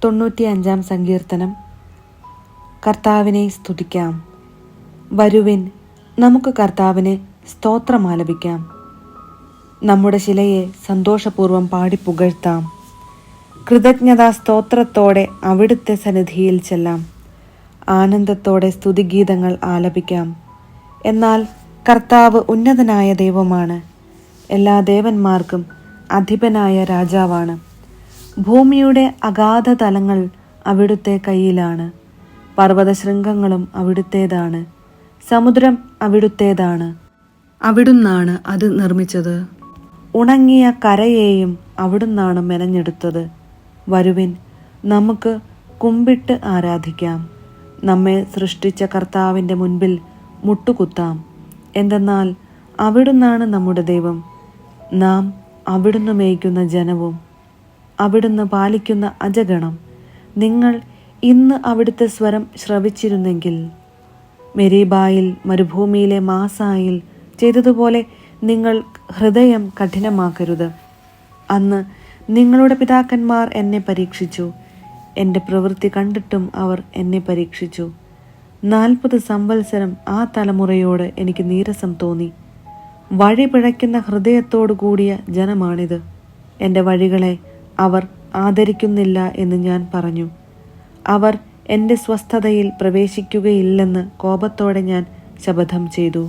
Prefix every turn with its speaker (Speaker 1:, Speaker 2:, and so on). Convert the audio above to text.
Speaker 1: 95 സങ്കീർത്തനം. കർത്താവിനെ സ്തുതിക്കാം. വരുവിൻ, നമുക്ക് കർത്താവിന് സ്തോത്രമാലപിക്കാം. നമ്മുടെ ശിലയെ സന്തോഷപൂർവ്വം പാടിപ്പുകഴ്ത്താം. കൃതജ്ഞതാ സ്തോത്രത്തോടെ അവിടുത്തെ സന്നിധിയിൽ ചെല്ലാം. ആനന്ദത്തോടെ സ്തുതിഗീതങ്ങൾ ആലപിക്കാം. എന്നാൽ കർത്താവ് ഉന്നതനായ ദൈവമാണ്, എല്ലാ ദേവന്മാർക്കും അധിപനായ രാജാവാണ്. ഭൂമിയുടെ അഗാധ തലങ്ങൾ അവിടുത്തെ കയ്യിലാണ്. പർവ്വതശൃംഗങ്ങളും അവിടുത്തേതാണ്. സമുദ്രം അവിടുത്തേതാണ്. അവിടുന്നാണ് അത് നിർമ്മിച്ചത്. ഉണങ്ങിയ കരയെയും അവിടുന്നാണ് മെനഞ്ഞെടുത്തത്. വരുവിൻ, നമുക്ക് കുമ്പിട്ട് ആരാധിക്കാം. നമ്മെ സൃഷ്ടിച്ച കർത്താവിൻ്റെ മുൻപിൽ മുട്ടുകുത്താം. എന്തെന്നാൽ അവിടുന്നാണ് നമ്മുടെ ദൈവം, നാം അവിടുന്ന് മേയ്ക്കുന്ന ജനവും അവിടുന്ന് പാലിക്കുന്ന അജഗണം. നിങ്ങൾ ഇന്ന് അവിടുത്തെ സ്വരം ശ്രവിച്ചിരുന്നെങ്കിൽ, മെരീബായിൽ മരുഭൂമിയിലെ മാസായിൽ ചെയ്തതുപോലെ നിങ്ങൾ ഹൃദയം കഠിനമാക്കരുത്. അന്ന് നിങ്ങളുടെ പിതാക്കന്മാർ എന്നെ പരീക്ഷിച്ചു, എൻ്റെ പ്രവൃത്തി കണ്ടിട്ടും അവർ എന്നെ പരീക്ഷിച്ചു. 40 സംവത്സരം ആ തലമുറയോട് എനിക്ക് നീരസം തോന്നി. വഴി പിഴയ്ക്കുന്ന ഹൃദയത്തോടു കൂടിയ ജനമാണിത്. എൻ്റെ വഴികളെ അവർ ആദരിക്കുന്നില്ല എന്ന് ഞാൻ പറഞ്ഞു. അവർ എൻ്റെ സ്വസ്ഥതയിൽ പ്രവേശിക്കുകയില്ലെന്ന് കോപത്തോടെ ഞാൻ ശപഥം ചെയ്തു.